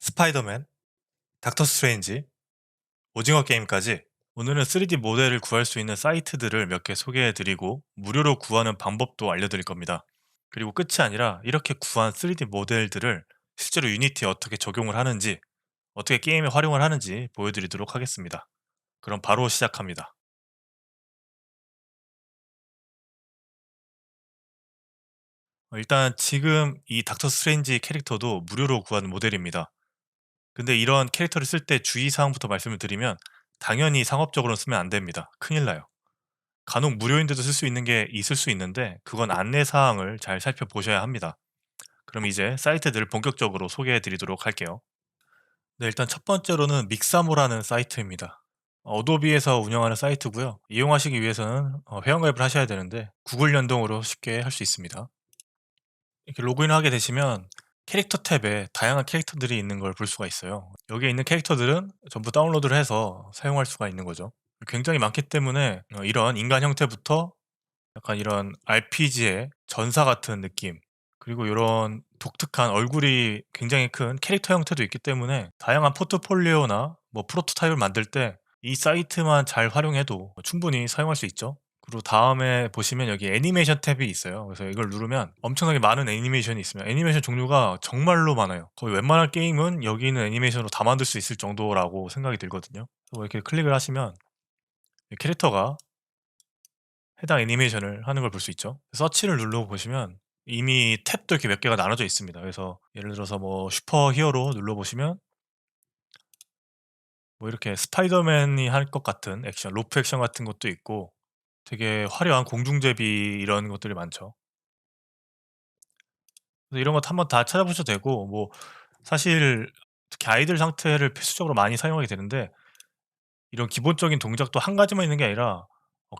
스파이더맨, 닥터 스트레인지, 오징어 게임까지 오늘은 3D 모델을 구할 수 있는 사이트들을 몇 개 소개해 드리고 무료로 구하는 방법도 알려드릴 겁니다. 그리고 끝이 아니라 이렇게 구한 3D 모델들을 실제로 유니티에 어떻게 적용을 하는지, 어떻게 게임에 활용을 하는지 보여드리도록 하겠습니다. 그럼 바로 시작합니다. 일단 지금 이 닥터 스트레인지 캐릭터도 무료로 구하는 모델입니다. 근데 이런 캐릭터를 쓸 때 주의사항부터 말씀을 드리면 당연히 상업적으로는 쓰면 안 됩니다. 큰일 나요. 간혹 무료인데도 쓸 수 있는 게 있을 수 있는데 그건 안내 사항을 잘 살펴보셔야 합니다. 그럼 이제 사이트들을 본격적으로 소개해 드리도록 할게요. 네, 일단 첫 번째로는 믹사모라는 사이트입니다. 어도비에서 운영하는 사이트고요. 이용하시기 위해서는 회원가입을 하셔야 되는데 구글 연동으로 쉽게 할 수 있습니다. 이렇게 로그인을 하게 되시면 캐릭터 탭에 다양한 캐릭터들이 있는 걸 볼 수가 있어요. 여기에 있는 캐릭터들은 전부 다운로드를 해서 사용할 수가 있는 거죠. 굉장히 많기 때문에 이런 인간 형태부터 약간 이런 RPG의 전사 같은 느낌, 그리고 요런 독특한 얼굴이 굉장히 큰 캐릭터 형태도 있기 때문에 다양한 포트폴리오나 뭐 프로토타입을 만들 때 이 사이트만 잘 활용해도 충분히 사용할 수 있죠. 그리고 다음에 보시면 여기 애니메이션 탭이 있어요. 그래서 이걸 누르면 엄청나게 많은 애니메이션이 있습니다. 애니메이션 종류가 정말로 많아요. 거의 웬만한 게임은 여기 있는 애니메이션으로 다 만들 수 있을 정도라고 생각이 들거든요. 그래서 이렇게 클릭을 하시면 이 캐릭터가 해당 애니메이션을 하는 걸 볼 수 있죠. 서치를 눌러 보시면 이미 탭도 이렇게 몇 개가 나눠져 있습니다. 그래서 예를 들어서 뭐 슈퍼 히어로 눌러 보시면 뭐 이렇게 스파이더맨이 할 것 같은 액션, 로프 액션 같은 것도 있고 되게 화려한 공중제비 이런 것들이 많죠. 그래서 이런 것 한번 다 찾아보셔도 되고, 뭐 사실 특히 아이들 상태를 필수적으로 많이 사용하게 되는데 이런 기본적인 동작도 한 가지만 있는 게 아니라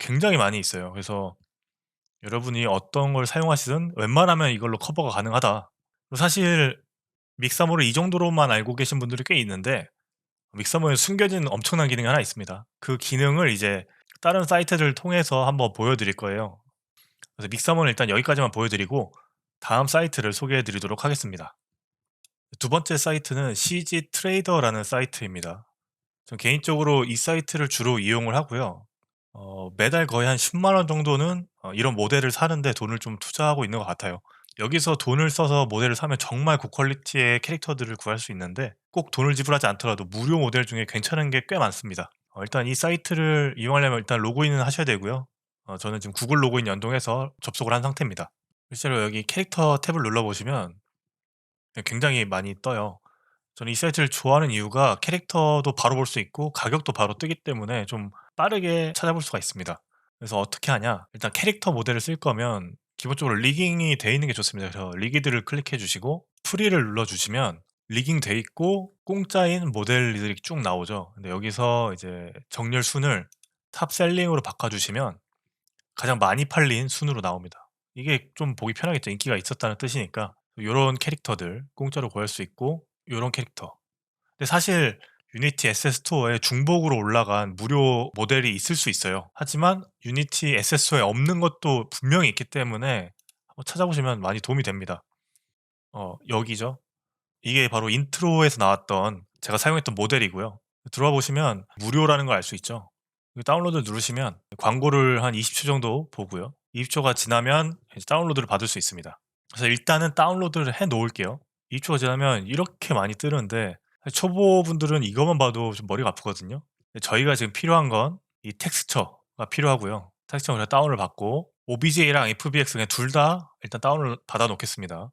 굉장히 많이 있어요. 그래서 여러분이 어떤 걸 사용하시든 웬만하면 이걸로 커버가 가능하다. 사실 믹사모를 이 정도로만 알고 계신 분들이 꽤 있는데 믹사모에 숨겨진 엄청난 기능이 하나 있습니다. 그 기능을 이제 다른 사이트를 통해서 한번 보여드릴 거예요. 그래서 믹사모는 일단 여기까지만 보여드리고 다음 사이트를 소개해 드리도록 하겠습니다. 두 번째 사이트는 CG 트레이더라는 사이트입니다. 전 개인적으로 이 사이트를 주로 이용을 하고요. 매달 거의 한 10만 원 정도는 이런 모델을 사는데 돈을 좀 투자하고 있는 것 같아요. 여기서 돈을 써서 모델을 사면 정말 고퀄리티의 캐릭터들을 구할 수 있는데 꼭 돈을 지불하지 않더라도 무료 모델 중에 괜찮은 게 꽤 많습니다. 일단 이 사이트를 이용하려면 일단 로그인은 하셔야 되고요. 저는 지금 구글 로그인 연동해서 접속을 한 상태입니다. 실제로 여기 캐릭터 탭을 눌러보시면 굉장히 많이 떠요. 저는 이 사이트를 좋아하는 이유가 캐릭터도 바로 볼 수 있고 가격도 바로 뜨기 때문에 좀 빠르게 찾아볼 수가 있습니다. 그래서 어떻게 하냐? 일단 캐릭터 모델을 쓸 거면 기본적으로 리깅이 돼 있는 게 좋습니다. 그래서 리기드를 클릭해 주시고 프리를 눌러 주시면 리깅 돼 있고 공짜인 모델들이 쭉 나오죠. 근데 여기서 이제 정렬 순을 탑 셀링으로 바꿔 주시면 가장 많이 팔린 순으로 나옵니다. 이게 좀 보기 편하겠죠. 인기가 있었다는 뜻이니까. 요런 캐릭터들 공짜로 구할 수 있고 요런 캐릭터. 근데 사실 유니티 SS 스토어에 중복으로 올라간 무료 모델이 있을 수 있어요. 하지만 유니티 SS 스토어에 없는 것도 분명히 있기 때문에 한번 찾아보시면 많이 도움이 됩니다. 여기죠. 이게 바로 인트로에서 나왔던 제가 사용했던 모델이고요. 들어와 보시면 무료라는 걸 알 수 있죠. 다운로드 누르시면 광고를 한 20초 정도 보고요. 20 초가 지나면 이제 다운로드를 받을 수 있습니다. 그래서 일단은 다운로드를 해 놓을게요. 20 초가 지나면 이렇게 많이 뜨는데 초보분들은 이것만 봐도 좀 머리가 아프거든요. 저희가 지금 필요한 건 이 텍스처가 필요하고요. 텍스처 그냥 다운을 받고 OBJ랑 FBX 그냥 둘 다 일단 다운을 받아 놓겠습니다.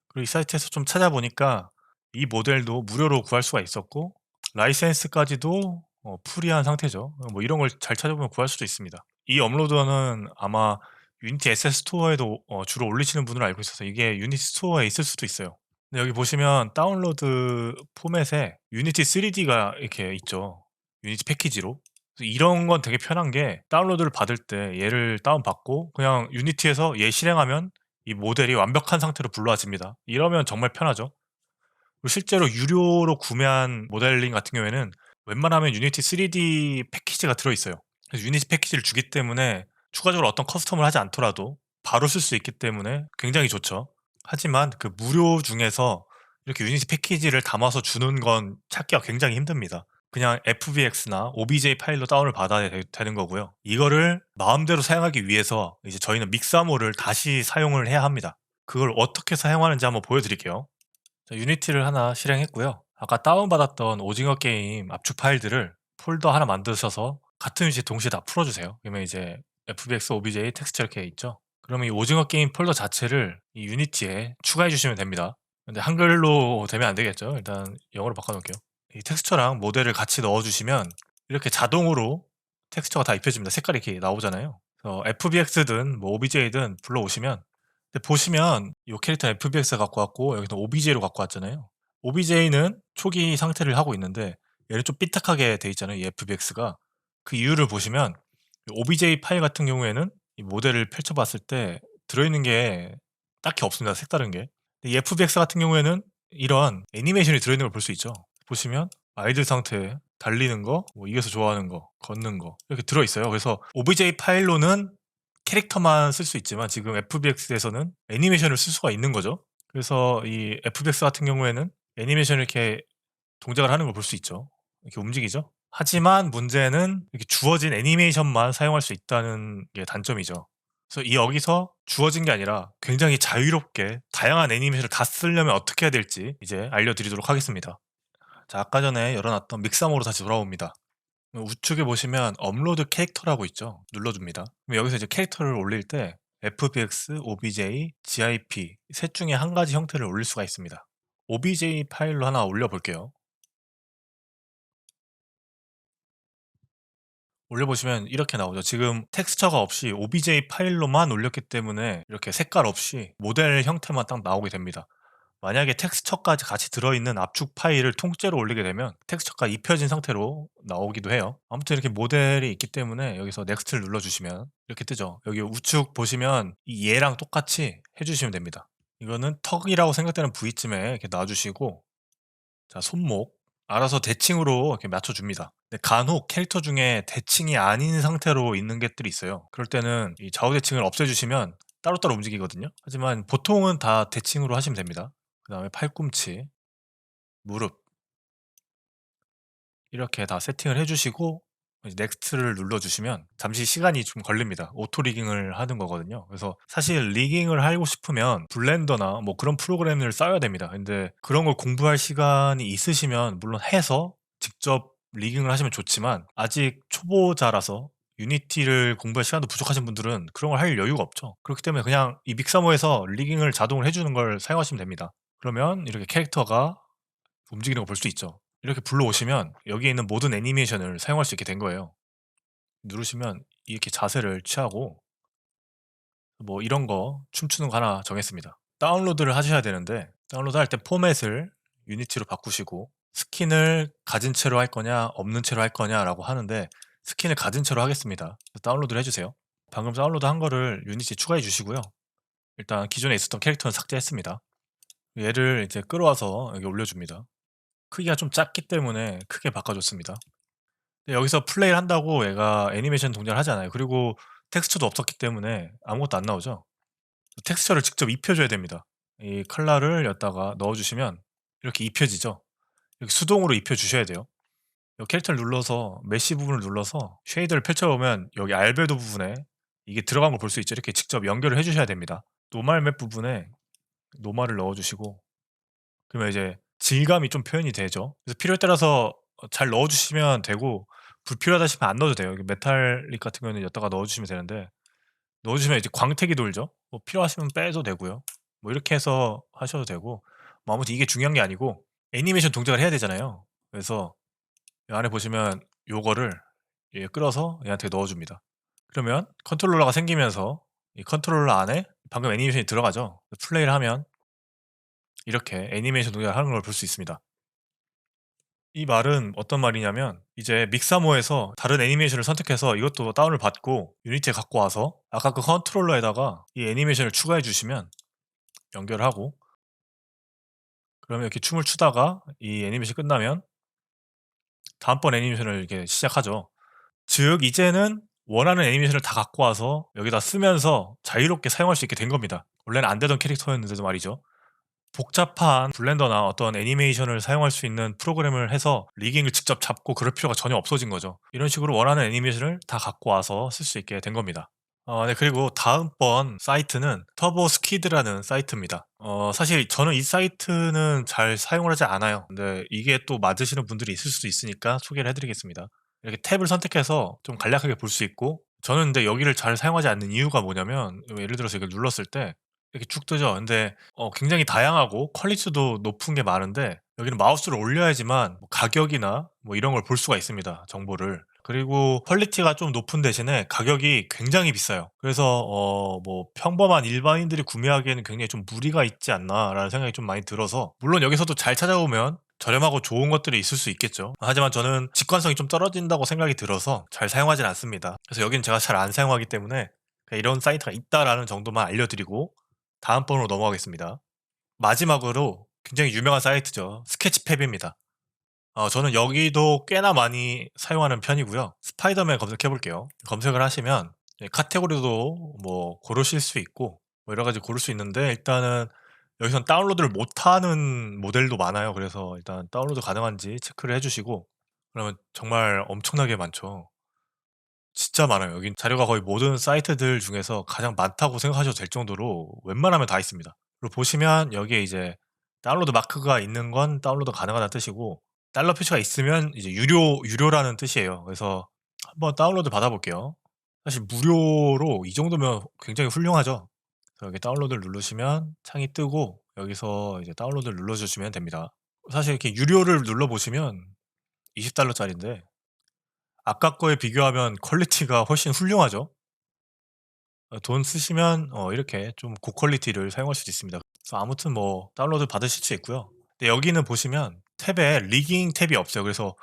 그리고 이 사이트에서 좀 찾아보니까 이 모델도 무료로 구할 수가 있었고 라이센스까지도 프리한 상태죠. 뭐 이런 걸 잘 찾아보면 구할 수도 있습니다. 이 업로더는 아마 유니티 SS 스토어에도 주로 올리시는 분으로 알고 있어서 이게 유니티 스토어에 있을 수도 있어요. 근데 여기 보시면 다운로드 포맷에 유니티 3D가 이렇게 있죠. 유니티 패키지로. 그래서 이런 건 되게 편한 게 다운로드를 받을 때 얘를 다운받고 그냥 유니티에서 얘 실행하면 이 모델이 완벽한 상태로 불러와집니다. 이러면 정말 편하죠. 그리고 실제로 유료로 구매한 모델링 같은 경우에는 웬만하면 유니티 3D 패키지가 들어있어요. 그래서 유니티 패키지를 주기 때문에 추가적으로 어떤 커스텀을 하지 않더라도 바로 쓸 수 있기 때문에 굉장히 좋죠. 하지만 그 무료 중에서 이렇게 유니티 패키지를 담아서 주는 건 찾기가 굉장히 힘듭니다. 그냥 FBX나 OBJ 파일로 다운을 받아야 되는 거고요. 이거를 마음대로 사용하기 위해서 이제 저희는 믹사모를 다시 사용을 해야 합니다. 그걸 어떻게 사용하는지 한번 보여드릴게요. 자, 유니티를 하나 실행했고요. 아까 다운받았던 오징어 게임 압축 파일들을 폴더 하나 만드셔서 같은 위치에 동시에 다 풀어주세요. 그러면 이제 FBX, OBJ, 텍스처 이렇게 있죠. 그러면 이 오징어 게임 폴더 자체를 이 유니티에 추가해 주시면 됩니다. 근데 한글로 되면 안 되겠죠. 일단 영어로 바꿔놓을게요. 이 텍스처랑 모델을 같이 넣어주시면 이렇게 자동으로 텍스처가 다 입혀집니다. 색깔이 이렇게 나오잖아요. 그래서 FBX든 뭐 OBJ든 불러오시면, 근데 보시면 이 캐릭터 FBX 갖고 왔고 여기서 OBJ로 갖고 왔잖아요. OBJ는 초기 상태를 하고 있는데 얘는 좀 삐딱하게 돼 있잖아요. 이 FBX가. 그 이유를 보시면 OBJ 파일 같은 경우에는 이 모델을 펼쳐봤을 때 들어있는 게 딱히 없습니다. 색다른 게. 이 FBX 같은 경우에는 이런 애니메이션이 들어있는 걸 볼 수 있죠. 보시면 아이들 상태, 달리는 거, 뭐 이겨서 좋아하는 거, 걷는 거 이렇게 들어있어요. 그래서 OBJ 파일로는 캐릭터만 쓸 수 있지만 지금 FBX에서는 애니메이션을 쓸 수가 있는 거죠. 그래서 이 FBX 같은 경우에는 애니메이션을 이렇게 동작을 하는 걸 볼 수 있죠. 이렇게 움직이죠. 하지만 문제는 이렇게 주어진 애니메이션만 사용할 수 있다는 게 단점이죠. 그래서 이 여기서 주어진 게 아니라 굉장히 자유롭게 다양한 애니메이션을 다 쓰려면 어떻게 해야 될지 이제 알려드리도록 하겠습니다. 자, 아까 전에 열어놨던 믹사모로 다시 돌아옵니다. 우측에 보시면 업로드 캐릭터라고 있죠. 눌러줍니다. 그럼 여기서 이제 캐릭터를 올릴 때 FBX, OBJ, GIP 셋 중에 한 가지 형태를 올릴 수가 있습니다. OBJ 파일로 하나 올려볼게요. 올려보시면 이렇게 나오죠. 지금 텍스처가 없이 OBJ 파일로만 올렸기 때문에 이렇게 색깔 없이 모델 형태만 딱 나오게 됩니다. 만약에 텍스처까지 같이 들어있는 압축 파일을 통째로 올리게 되면 텍스처가 입혀진 상태로 나오기도 해요. 아무튼 이렇게 모델이 있기 때문에 여기서 넥스트를 눌러주시면 이렇게 뜨죠. 여기 우측 보시면 이 얘랑 똑같이 해주시면 됩니다. 이거는 턱이라고 생각되는 부위쯤에 이렇게 놔주시고, 자, 손목 알아서 대칭으로 이렇게 맞춰줍니다. 근데 간혹 캐릭터 중에 대칭이 아닌 상태로 있는 것들이 있어요. 그럴 때는 이 좌우 대칭을 없애주시면 따로따로 움직이거든요. 하지만 보통은 다 대칭으로 하시면 됩니다. 그 다음에 팔꿈치, 무릎 이렇게 다 세팅을 해주시고 이제 넥스트를 눌러주시면 잠시 시간이 좀 걸립니다. 오토 리깅을 하는 거거든요. 그래서 사실 리깅을 하고 싶으면 블렌더나 뭐 그런 프로그램을 써야 됩니다. 근데 그런 걸 공부할 시간이 있으시면 물론 해서 직접 리깅을 하시면 좋지만 아직 초보자라서 유니티를 공부할 시간도 부족하신 분들은 그런 걸 할 여유가 없죠. 그렇기 때문에 그냥 이 믹사모에서 리깅을 자동으로 해주는 걸 사용하시면 됩니다. 그러면 이렇게 캐릭터가 움직이는 걸 볼 수 있죠. 이렇게 불러오시면 여기에 있는 모든 애니메이션을 사용할 수 있게 된 거예요. 누르시면 이렇게 자세를 취하고 뭐 이런 거 춤추는 거 하나 정했습니다. 다운로드를 하셔야 되는데 다운로드 할 때 포맷을 유니티로 바꾸시고 스킨을 가진 채로 할 거냐 없는 채로 할 거냐라고 하는데 스킨을 가진 채로 하겠습니다. 다운로드를 해주세요. 방금 다운로드 한 거를 유니티에 추가해 주시고요. 일단 기존에 있었던 캐릭터는 삭제했습니다. 얘를 이제 끌어와서 여기 올려줍니다. 크기가 좀 작기 때문에 크게 바꿔줬습니다. 근데 여기서 플레이를 한다고 얘가 애니메이션 동작을 하지 않아요. 그리고 텍스처도 없었기 때문에 아무것도 안 나오죠. 텍스처를 직접 입혀줘야 됩니다. 이 컬러를 여기다가 넣어주시면 이렇게 입혀지죠. 이렇게 수동으로 입혀주셔야 돼요. 이 캐릭터를 눌러서 메시 부분을 눌러서 쉐이더를 펼쳐보면 여기 알베도 부분에 이게 들어간 걸 볼 수 있죠. 이렇게 직접 연결을 해주셔야 됩니다. 노말 맵 부분에 노말을 넣어주시고 그러면 이제 질감이 좀 표현이 되죠. 그래서 필요에 따라서 잘 넣어주시면 되고 불필요하다 싶으면 안 넣어도 돼요. 이게 메탈릭 같은 경우에는 여기다가 넣어주시면 되는데 넣어주시면 이제 광택이 돌죠. 뭐 필요하시면 빼도 되고요. 뭐 이렇게 해서 하셔도 되고 뭐 아무튼 이게 중요한 게 아니고 애니메이션 동작을 해야 되잖아요. 그래서 이 안에 보시면 요거를 얘 끌어서 얘한테 넣어줍니다. 그러면 컨트롤러가 생기면서 이 컨트롤러 안에 방금 애니메이션이 들어가죠. 플레이를 하면 이렇게 애니메이션 동작을 하는 걸 볼 수 있습니다. 이 말은 어떤 말이냐면 이제 믹사모에서 다른 애니메이션을 선택해서 이것도 다운을 받고 유니티에 갖고 와서 아까 그 컨트롤러에다가 이 애니메이션을 추가해 주시면 연결하고 그러면 이렇게 춤을 추다가 이 애니메이션 끝나면 다음번 애니메이션을 이렇게 시작하죠. 즉 이제는 원하는 애니메이션을 다 갖고 와서 여기다 쓰면서 자유롭게 사용할 수 있게 된 겁니다. 원래는 안 되던 캐릭터였는데도 말이죠. 복잡한 블렌더나 어떤 애니메이션을 사용할 수 있는 프로그램을 해서 리깅을 직접 잡고 그럴 필요가 전혀 없어진 거죠. 이런 식으로 원하는 애니메이션을 다 갖고 와서 쓸 수 있게 된 겁니다. 네, 그리고 다음번 사이트는 터보스키드라는 사이트입니다. 사실 저는 이 사이트는 잘 사용을 하지 않아요. 근데 이게 또 맞으시는 분들이 있을 수도 있으니까 소개를 해 드리겠습니다. 이렇게 탭을 선택해서 좀 간략하게 볼 수 있고, 저는 근데 여기를 잘 사용하지 않는 이유가 뭐냐면, 예를 들어서 이걸 눌렀을 때 이렇게 쭉 뜨죠. 근데 굉장히 다양하고 퀄리티도 높은 게 많은데, 여기는 마우스를 올려야지만 뭐 가격이나 뭐 이런 걸 볼 수가 있습니다, 정보를. 그리고 퀄리티가 좀 높은 대신에 가격이 굉장히 비싸요. 그래서 뭐 '평범한 일반인들이 구매하기에는 굉장히 좀 무리가 있지 않나.'라는 생각이 좀 많이 들어서, 물론 여기서도 잘 찾아보면 저렴하고 좋은 것들이 있을 수 있겠죠. 하지만 저는 직관성이 좀 떨어진다고 생각이 들어서 잘 사용하진 않습니다. 그래서 여기는 제가 잘 안 사용하기 때문에 그냥 '이런 사이트가 있다.'라는 정도만 알려드리고 다음 번으로 넘어가겠습니다. 마지막으로 굉장히 유명한 사이트죠. 스케치팹입니다. 저는 여기도 꽤나 많이 사용하는 편이고요. 스파이더맨 검색해 볼게요. 검색을 하시면 카테고리도 뭐 고르실 수 있고 뭐 여러 가지 고를 수 있는데, 일단은 여기선 다운로드를 못하는 모델도 많아요. 그래서 일단 다운로드 가능한지 체크를 해 주시고, 그러면 정말 엄청나게 많죠. 진짜 많아요. 여긴 자료가 거의 모든 사이트들 중에서 가장 많다고 생각하셔도 될 정도로 웬만하면 다 있습니다. 그리고 보시면 여기에 이제 다운로드 마크가 있는 건 다운로드 가능하다는 뜻이고, 달러 표시가 있으면 이제 유료라는 뜻이에요. 그래서 한번 다운로드 받아 볼게요. 사실 무료로 이 정도면 굉장히 훌륭하죠. 그래서 여기 다운로드를 누르시면 창이 뜨고, 여기서 이제 다운로드를 눌러 주시면 됩니다. 사실 이렇게 유료를 눌러 보시면 $20 짜리인데 아까 거에 비교하면 퀄리티가 훨씬 훌륭하죠. 돈 쓰시면 이렇게 좀 고퀄리티를 사용할 수도 있습니다. 그래서 아무튼 뭐 다운로드 받으실 수 있고요. 근데 여기는 보시면 탭에 리깅 탭이 없어요. 그래서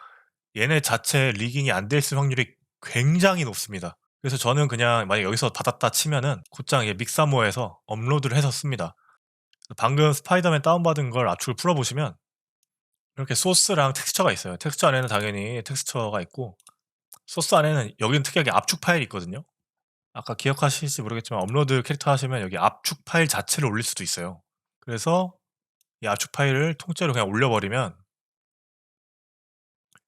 얘네 자체 리깅이 안 돼 있을 확률이 굉장히 높습니다. 그래서 저는 그냥 만약 여기서 받았다 치면은 곧장 이게 믹사모에서 업로드를 해서 씁니다. 방금 스파이더맨 다운받은 걸 압축을 풀어 보시면 이렇게 소스랑 텍스처가 있어요. 텍스처 안에는 당연히 텍스처가 있고, 소스 안에는 여기는 특이하게 압축 파일이 있거든요. 아까 기억하실지 모르겠지만 업로드 캐릭터 하시면 여기 압축 파일 자체를 올릴 수도 있어요. 그래서 이 압축 파일을 통째로 그냥 올려 버리면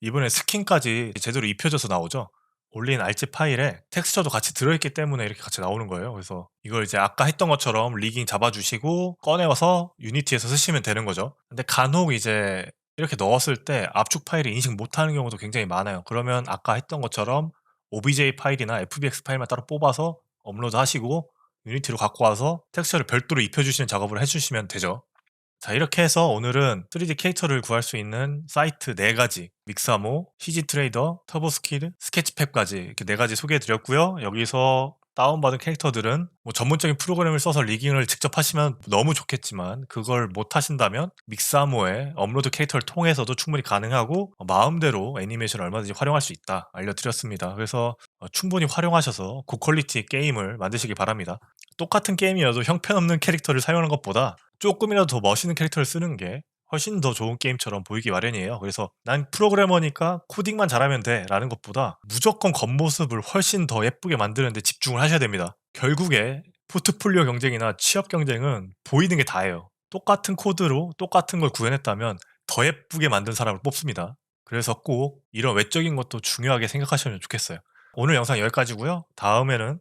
이번에 스킨까지 제대로 입혀져서 나오죠. 올린 알집 파일에 텍스처도 같이 들어있기 때문에 이렇게 같이 나오는 거예요. 그래서 이걸 이제 아까 했던 것처럼 리깅 잡아 주시고 꺼내 와서 유니티에서 쓰시면 되는 거죠. 근데 간혹 이제 이렇게 넣었을 때 압축 파일이 인식 못하는 경우도 굉장히 많아요. 그러면 아까 했던 것처럼 OBJ 파일이나 FBX 파일만 따로 뽑아서 업로드하시고 유니티로 갖고 와서 텍스처를 별도로 입혀 주시는 작업을 해 주시면 되죠. 자, 이렇게 해서 오늘은 3D 캐릭터를 구할 수 있는 사이트 4가지, 믹사모, CG 트레이더, 터보스키드, 스케치팩까지 이렇게 4가지 소개해 드렸고요. 여기서 다운받은 캐릭터들은 뭐 전문적인 프로그램을 써서 리깅을 직접 하시면 너무 좋겠지만, 그걸 못 하신다면 믹사모의 업로드 캐릭터를 통해서도 충분히 가능하고 마음대로 애니메이션을 얼마든지 활용할 수 있다 알려드렸습니다. 그래서 충분히 활용하셔서 고퀄리티 게임을 만드시기 바랍니다. 똑같은 게임이어도 형편없는 캐릭터를 사용하는 것보다 쪼끔이라도 더 멋있는 캐릭터를 쓰는 게 훨씬 더 좋은 게임처럼 보이기 마련이에요. 그래서 '난 프로그래머니까 코딩만 잘하면 돼.'라는 것보다 무조건 겉모습을 훨씬 더 예쁘게 만드는 데 집중을 하셔야 됩니다. 결국에 포트폴리오 경쟁이나 취업 경쟁은 보이는 게 다예요. 똑같은 코드로 똑같은 걸 구현했다면 더 예쁘게 만든 사람을 뽑습니다. 그래서 꼭 이런 외적인 것도 중요하게 생각하시면 좋겠어요. 오늘 영상 여기까지고요. 다음에는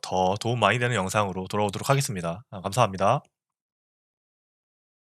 더 도움 많이 되는 영상으로 돌아오도록 하겠습니다. 감사합니다.